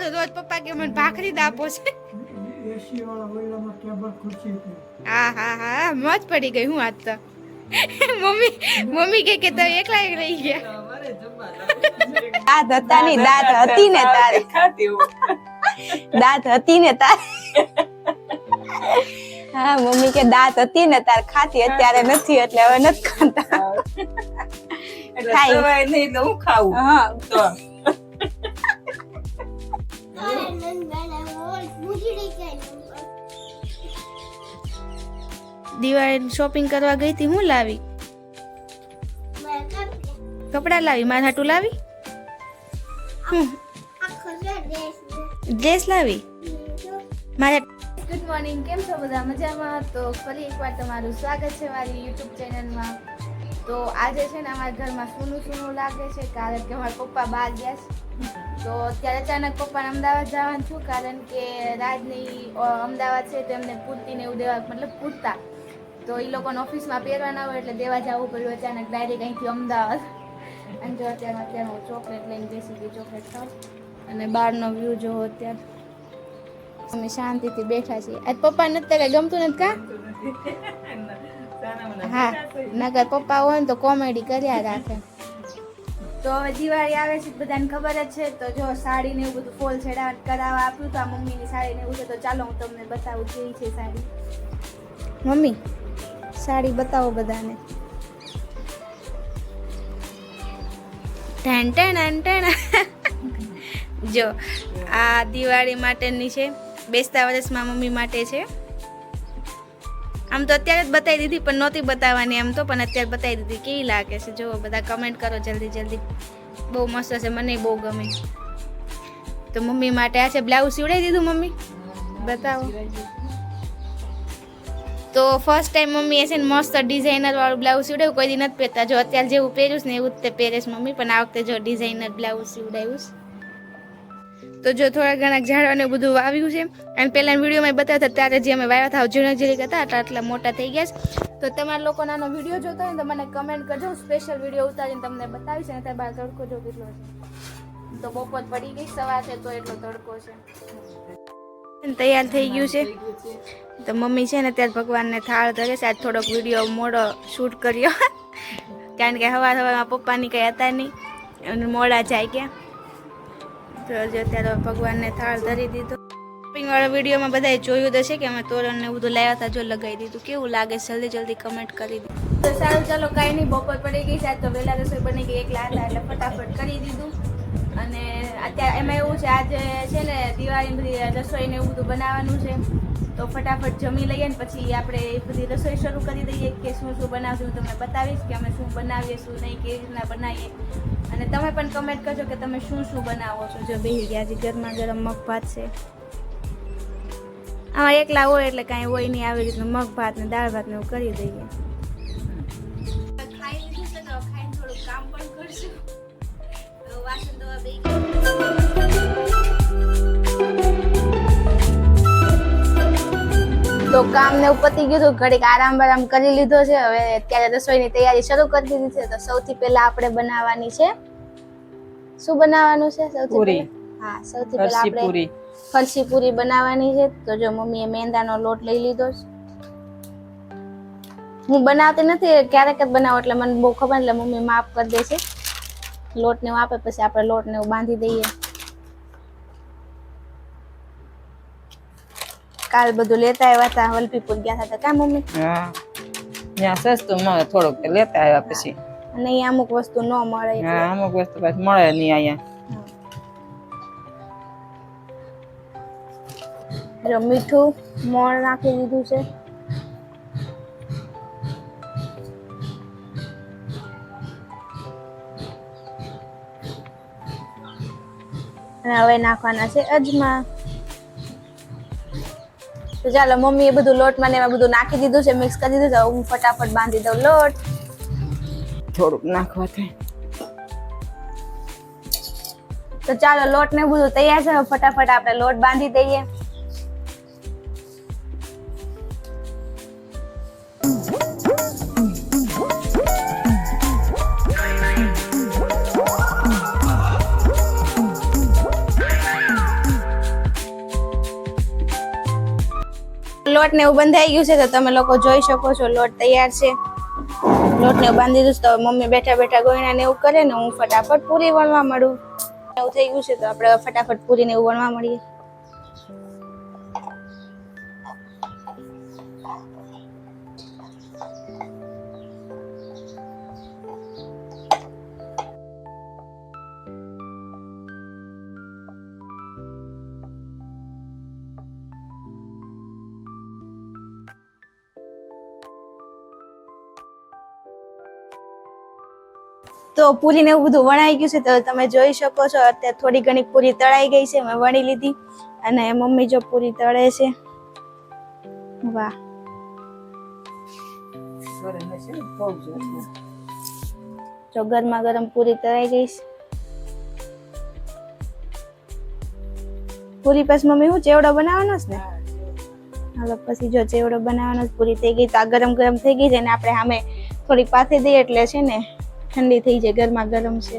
સારું રોજ પપ્પા કે મને ભાખરી જ આપો છે હા હા હા મોજ પડી ગઈ હું આજ તો મમ્મી કે તમે એકલા એક રહી ગયા દાંત હતા ની દાંત હતી ને તારે દાંત હતી ને તારે હા મમ્મી કે દાંત હતી ને તાર ખાતી અત્યારે નથી એટલે હવે નથી ખાતા ખાઈ નહીં તો હું ખાવું હા તો દિવાળી શોપિંગ કરવા ગઈ હતી હું લાવી કપડા લાવી મારા હાટુ લાવી ડ્રેસ લાવી મારે ગુડ મોર્નિંગ કેમ છો બધા મજામાં તો ફરી એકવાર તમારું સ્વાગત છે મારી યુટ્યુબ ચેનલમાં તો આજે છે ને અમારા ઘરમાં સૂનું લાગે છે કારણ કે મારા પપ્પા બહાર ગયા છે તો ત્યારે અચાનક પપ્પાને અમદાવાદ જવાનું છું કારણ કે રાજની અમદાવાદ છે તો એમને કુર્તીને એવું દેવા મતલબ કુર્તા તો એ લોકોને ઓફિસમાં પહેરવાના હોય એટલે દેવા જવું પડ્યું અચાનક ડાયરેક્ટ અહીંથી અમદાવાદ અને જો અત્યારે હું ચોકલેટ લઈને બેસી ગઈ ચોકલેટ ખાવ અને બહારનો વ્યૂ જોવો અત્યારે અમે શાંતિથી બેઠા છીએ આજ પપ્પા નથી કઈ ગમતું નથી કા હા નકર પપ્પા હોય ને તો કોમેડી કર્યા રાખે તો હવે દિવાળી આવે છે બધાને ખબર જ છે તો જો સાડી ને એવું બધું ફોલ કરાવવા આપ્યું તો આ મમ્મીની સાડી ને એવું છે તો ચાલો હું તમને બતાવું કેવી છે સાડી મમ્મી સાડી બતાવો બધાને ટેન ટેન ટેન જો આ દિવાળી માટેની છે બેસતા વર્ષમાં મમ્મી માટે છે આમ તો અત્યારે જ બતાવી દીધી પણ નહોતી બતાવવાની આમ તો પણ અત્યારે બતાવી દીધી કેવી લાગે છે જો બધા કમેન્ટ કરો જલ્દી જલ્દી બહુ મસ્ત છે મને બહુ ગમે તો મમ્મી માટે આ છે બ્લાઉઝ સીવડાવી દીધું મમ્મી બતાવો તો ફર્સ્ટ ટાઈમ મમ્મીએ છે ને મસ્ત ડિઝાઇનર વાળું બ્લાઉઝ સીવડાવ્યું કોઈ દી નથી પહેરતા જો અત્યારે જેવું પહેર્યું ને એવું જ તે પહેરેશ મમ્મી પણ આ વખતે જો ડિઝાઇનર બ્લાઉઝ સીવડાવ્યું તો જો થોડા ઘણા ઝાડવાને બધું વાવ્યું છે અને પહેલાં વિડીયોમાં બતાવતા ત્યારે જે અમે વાવ્યા હતા ઝીણા ઝીણી હતા આટલા મોટા થઈ ગયા છે તો તમારા લોકો નાનો વિડીયો જોતો હોય ને તો મને કમેન્ટ કરજો સ્પેશિયલ વિડીયો ઉતારીને તમને બતાવીશ અને ત્યાં બહાર તડકો જો કેટલો છે તો બપોર પડી ગઈ સવાર છે તો એટલો તડકો છે તૈયાર થઈ ગયું છે તો મમ્મી છે ને ત્યારે ભગવાનને થાળ ધરે છે આજ થોડોક વિડીયો મોડો શૂટ કર્યો કારણ કે સવારમાં પપ્પાની કંઈ હતા નહીં અને મોડા જાય ગયા તો હજી અત્યારે ભગવાનને થાળ ધરી દીધો શોપિંગ વાળા વિડીયોમાં બધાએ જોયું તો છે કે અમે તોરણ ને બધું લાવ્યા હતા જો લગાવી દીધું કેવું લાગે જલ્દી જલ્દી કમેન્ટ કરી દીધું તો સારું ચાલો કાંઈ નહીં બપોર પડી ગઈ છે તો વહેલા રસોઈ બની ગઈ એકલા હતા એટલે ફટાફટ કરી દીધું અને અત્યારે એમાં એવું છે આજે છે ને દિવાળી બધી રસોઈ ને એવું બધું બનાવવાનું છે તો ફટાફટ જમી લઈએ ને પછી આપણે એ બધી રસોઈ શરૂ કરી દઈએ કે શું શું બનાવશું હું તમને બતાવીશ કે અમે શું બનાવીએ શું નહીં કેવી રીતના બનાવીએ અને તમે પણ કમેન્ટ કરજો કે તમે શું શું બનાવો છો જો બેસી ગયા હજી ગરમા ગરમ મગ ભાત છે આમાં એકલા હોય એટલે કાંઈ હોય નહીં આવી રીતનું મગ ભાત ને દાળ ભાત ને એવું કરી દઈએ ખાઈ લીધું છે તો ખાઈને થોડું કામ પણ કરશું વાસણ ધોવા બેસી તો કામ ને પતી ગયું હતું ઘડીક આરામ કરી લીધો છે હવે અત્યારે રસોઈની તૈયારી શરૂ કરી દીધી છે તો સૌથી પહેલા આપણે બનાવવાની છે શું બનાવવાનું છે સૌથી પહેલા હા સૌથી પહેલા આપણે ફરસી પૂરી બનાવવાની છે તો જો મમ્મીએ મેંદાનો લોટ લઈ લીધો છે હું બનાવતી નથી ક્યારેક જ બનાવું એટલે મને બહુ ખબર એટલે મમ્મી માપ કરી દે છે લોટ ને આપે પછી આપણે લોટ ને બાંધી દઈએ કાલ બધું લેતા આવ્યા હતા વલભીપુર ગયા હતા કા મમ્મી હા ત્યાં સસ્તું મળે થોડુંક લેતા આવ્યા પછી અને અહીંયા અમુક વસ્તુ ન મળે હા અમુક વસ્તુ પાછી મળે નહીં અહીંયા જો મીઠું મોણ નાખી દીધું છે અને હવે નાખવાના છે અજમા તો ચાલો મમ્મી એ બધું લોટમાં ને એમાં બધું નાખી દીધું છે મિક્સ કરી દીધું છે હું ફટાફટ બાંધી દઉં લોટ થોડુંક નાખવા થાય તો ચાલો લોટ ને બધું તૈયાર છે ફટાફટ આપણે લોટ બાંધી દઈએ લોટ ને એવું બંધાઈ ગયું છે તો તમે લોકો જોઈ શકો છો લોટ તૈયાર છે. લોટ ને બાંધી દીધું તો મમ્મી બેઠા બેઠા ગોયણા ને એવું કરે ને હું ફટાફટ પૂરી વણવા મળું. એવું થઈ ગયું છે તો આપણે ફટાફટ પૂરી ને એવું વણવા મળીએ. તો પૂરી ને એવું બધું વણાઈ ગયું છે તો તમે જોઈ શકો છો અત્યારે થોડી ઘણી પૂરી તળાઈ ગઈ છે મેં વણી લીધી અને મમ્મી જો પૂરી તળે છે. વાહ જો ગરમા ગરમ પૂરી તળાઈ ગઈ છે. પૂરી પછી મમ્મી હું ચેવડો બનાવવાનો છે ને હાલો પછી જો ચેવડો બનાવવાનો પૂરી થઈ ગઈ તો આ ગરમ ગરમ થઈ ગઈ છે ને આપણે સામે થોડીક પાથરી દઈએ એટલે છે ને ઠંડી થઈ જાય ગરમા ગરમ છે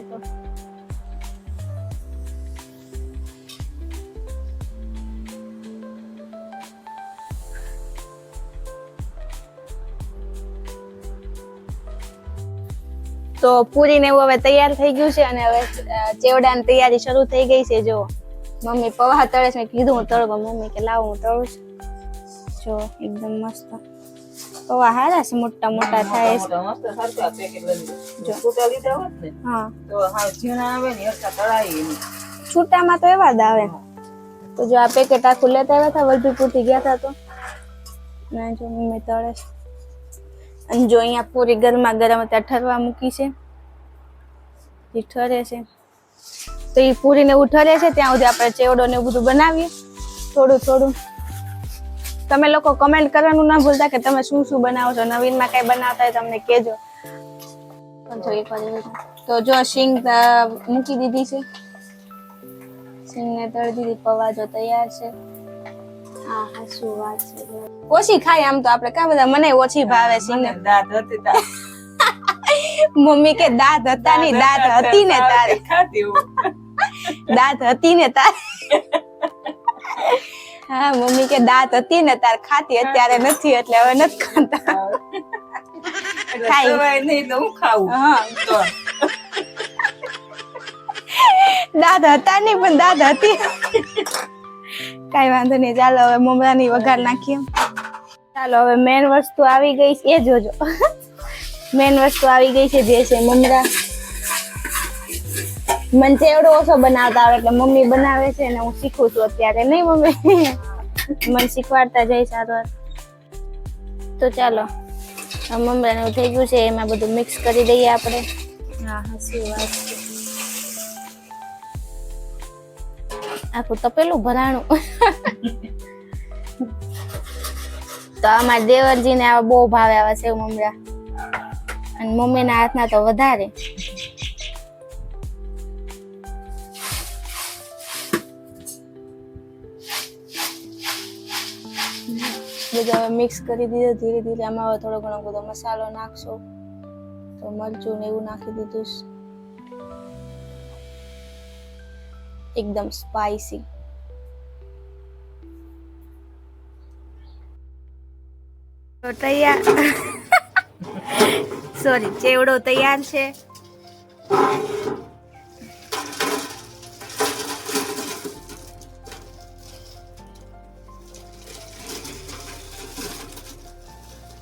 તો પૂરી ને એવું હવે તૈયાર થઈ ગયું છે અને હવે ચેવડાની તૈયારી શરૂ થઈ ગઈ છે. જો મમ્મી પૌવા તળે છે, મેં કીધું હું તળવા, મમ્મી કે લાવ હું તળું છું. જો એકદમ મસ્ત પૌવા હારા છે, મોટા મોટા થાય છે. હા છૂટામાં તો એવા જ આવે. તો જો આ પેકેટ આખું લેતા આવ્યા હતા વલભીપુર થી ગયા હતા તો જો મમ્મી તળે છે. અને જો અહીંયા પૂરી ગરમા ગરમ અત્યારે ઠરવા મૂકી છે, એ ઠરે છે. તો એ પૂરી ને એવું ઠરે છે ત્યાં સુધી આપણે ચેવડો ને એવું બધું બનાવીએ થોડું થોડું. તમે લોકો કમેન્ટ કરવાનું ના ભૂલતા કે તમે શું શું બનાવો છો, નવીનમાં કઈ બનાવતા હોય તમને કહેજો. તો જો શીંગ મૂકી દીધી છે, શીંગ ને તળી દીધી, પૌવા જો તૈયાર છે. હા હા શું વાત છે. ઓછી ખાય આમ તો આપણે કા બધા, મને ઓછી ભાવે શીંગ. મમ્મી કે દાંત હતા નહીં, દાંત હતી ને તારે, દાંત હતી ને તારે. હા મમ્મી કે દાંત હતી ને તાર ખાતી, અત્યારે નથી એટલે હવે નથી ખાતા. ખાઈ નહીં તો હું ખાવું. હા દાંત હતા નહીં પણ દાંત હતી. કઈ વાંધો નહીં, ચાલો હવે મમરાની વઘાર નાખીએ. ચાલો હવે મેન વસ્તુ આવી ગઈ છે, એ જોજો. મેન વસ્તુ આવી ગઈ છે જે છે મમરા. મને ચેવડો ઓછો બનાવતા આવડે એટલે મમ્મી બનાવે છે ને હું શીખું છું અત્યારે. નહીં મમ્મી મને શીખવાડતા જાય સારું. તો ચાલો મમરાને એવું થઈ ગયું છે, એમાં બધું મિક્સ કરી દઈએ આપણે. હા હા શું વાત છે. આખું તપેલું ભરાણું. તો અમારા દેવરજી ને આવા બહુ ભાવે આવા સેવ મમરા, અને મમ્મીના હાથના તો વધારે. બધું હવે મિક્સ કરી દીધું ધીરે ધીરે. આમાં હવે થોડો ઘણો બધો મસાલો નાખશો, તો મરચું ને એવું નાખી દીધું, એકદમ સ્પાઈસી. તો તૈયાર, સોરી, ચેવડો તૈયાર છે.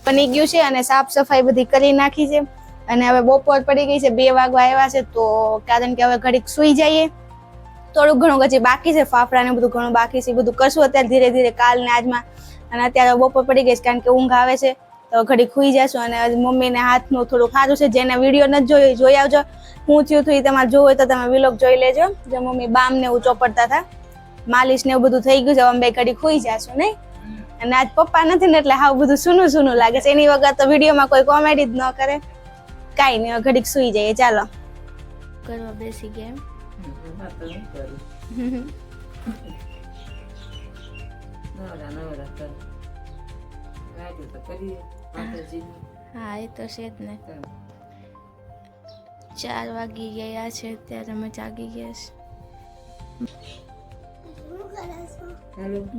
બની ગયું છે અને સાફ સફાઈ બધી કરી નાખી છે. અને હવે બપોર પડી ગઈ છે, 2 વાગવા આવ્યા છે. તો કારણ કે હવે ઘડીક સુઈ જઈએ. થોડું ઘણું હજી બાકી છે, ફાફડા ને બધું ઘણું બાકી છે, બધું કરશું અત્યારે ધીરે ધીરે કાલ ને આજમાં. અને અત્યારે બપોર પડી ગઈ છે કારણ કે ઊંઘ આવે છે, તો ઘડીક સુઈ જશું. અને મમ્મીને હાથનું થોડું સારું છે, જેને વિડીયો નથી જોયો જોઈ આવજો. હું થયું હતું એ તમારે જોવું હોય તો તમે વ્લોગ જોઈ લેજો. જે મમ્મી બામ ને એવું ચોપડતા હતા, માલિશ ને એવું બધું થઈ ગયું છે. અમે બે ઘડીક સુઈ જશું નહીં. અને આજ પપ્પા નથી ને એટલે હાવ બધું સૂનું સૂનું લાગે છે. એની વગર તો વિડીયોમાં કોઈ કોમેડી જ ન કરે. કાંઈ નહીં, ઘડીક સુઈ જઈએ. ચાલો કરવા બેસી ગયા. હા એ તો છે જ ને. 4 વાગી ગયા છે અત્યારે, અમે જાગી ગયા છે.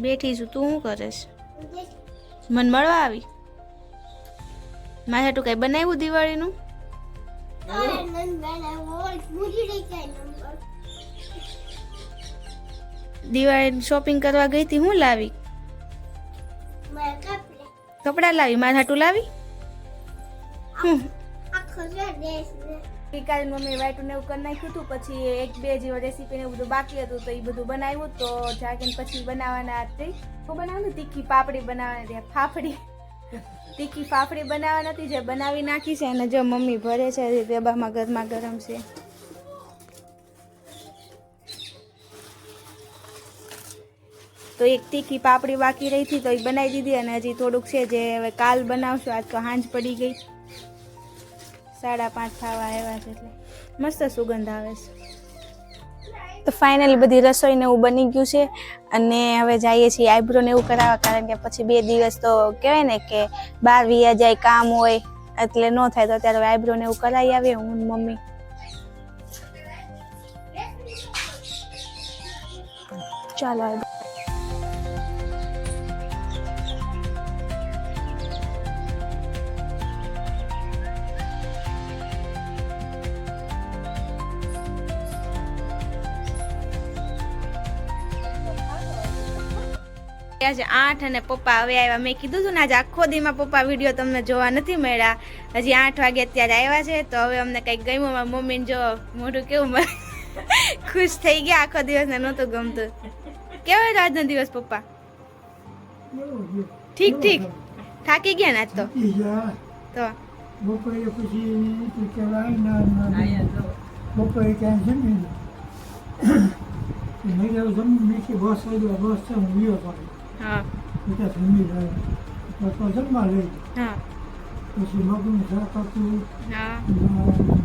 બેઠી છું, તું શું કરે છે? મન મળવા આવી મારે તું કઈ બનાવ્યું દિવાળીનું દિવાળી શોપિંગ કરવા ગઈ હતી હું લાવી કપડા લાવી મારા હાટું લાવી કાલે મમ્મી વાઈટું ને એવું કરી નાખ્યું હતું પછી એક બે જેવો રેસીપી ને બધું બાકી હતું તો એ બધું બનાવ્યું તો જાગીને પછી બનાવવાના હતી શું બનાવવાનું તીખી પાપડી બનાવવાની ફાફડી તીખી ફાફડી બનાવવાની હતી જે બનાવી નાખી છે અને જો મમ્મી ભરે છે ડબ્બામાં ગરમા ગરમ છે તો એક તીખી પાપડી બાકી રહી હતી તો એ બનાવી દીધી અને હજી થોડુંક છે જે હવે કાલ બનાવશું આજ તો હાંજ પડી ગઈ 5:30 થવા આવ્યા છે એટલે મસ્ત સુગંધ આવે છે તો ફાઇનલી બધી રસોઈ ને એવું બની ગયું છે અને હવે જઈએ છીએ આઈબ્રો ને એવું કરાવવા કારણ કે પછી 2 દિવસ તો કહેવાય ને કે બહાર વિયા જાય કામ હોય એટલે ન થાય તો અત્યારે આઈબ્રો ને એવું કરાવી આવીએ હું ને મમ્મી ચાલો આજે 8 અને પપ્પા હવે આવ્યા મેં કીધું હતું ને આજે આખો દીમાં પપ્પા વિડીયો તમને જોવા નથી મળ્યા હજી 8 વાગે અત્યારે આવ્યા છે તો હવે અમને કંઈક ગમ્યું મારા મમ્મીને જો મોઢું કેવું ખુશ થઈ ગયા આખો દિવસ ને નહોતું ગમતું કેવો હતો આજનો દિવસ પપ્પા ઠીક ઠીક થાકી ગયા ને આજ તો બપોરે પછી કહેવાય બપોરે ક્યાં જમી મેં જમી કે બસ આવી બસ છે હું ગયો પડે હા બેટા જમી જાય તો જમવા લઈ હા પછી મગનું શાક હતું હા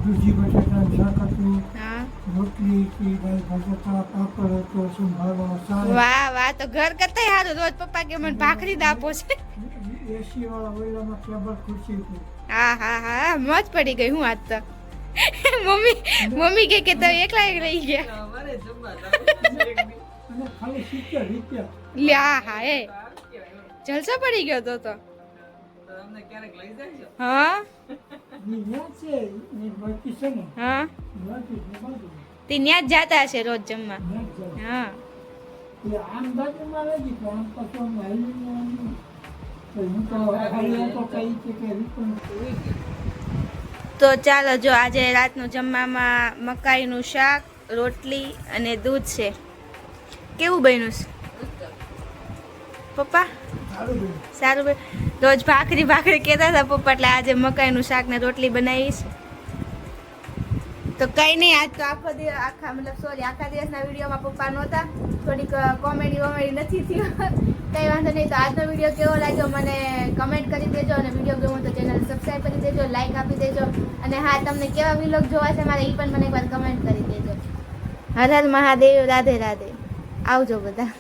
દૂધી બટાટાનું શાક હતું હા રોટલી હતી દાળ ભાજા પાપડ હતો સંભારો સાર વાહ વાહ તો ઘર કરતા સારું રોજ પપ્પા કે મને ભાખરી જ આપો છે એસી વાળા ઓયલામાં ટેબલ ખુરશી હતી હા હા હા મોજ પડી ગઈ હું આજ તો મમ્મી કે તમે એકલા એક રહી ગયા અને ખાલી 70 રૂપિયા લ્યા હા એ જલસો પડી ગયો તો હા ત્યાં છે એ બાકી છે ને હા બાકી છે બાજુ તે ન્યા જ જાતા હશે રોજ જમવા હા એ આમ બાજુમાં નથી પણ આમ પાછું આમ હાલીને તો હું તો હાલીને તો કઈ કે રીતનું તો ચાલો જો આજે રાતનું જમવામાં મકાઈનું શાક રોટલી અને દૂધ છે કેવું બન્યું છે પપ્પા સારું રોજ ભાખરી કહેતા હતા પપ્પા એટલે આજે મકાઈનું શાક ને રોટલી બનાવીશ તો કઈ નહીં આજ તો આખા દિવસના વિડીયોમાં પપ્પા નહોતા થોડીક કોમેડી નથી થયું કઈ વાંધો નહીં તો આજનો વિડીયો કેવો લાગ્યો મને કમેન્ટ કરી દેજો અને વિડીયો ગમો તો ચેનલ સબસ્ક્રાઈબ કરી દેજો લાઈક આપી દેજો અને હા તમને કેવા વિલોગ જોવા છે મારે એ પણ મને એકવાર કમેન્ટ કરી દેજો હર હર મહાદેવ રાધે રાધે આવજો બધા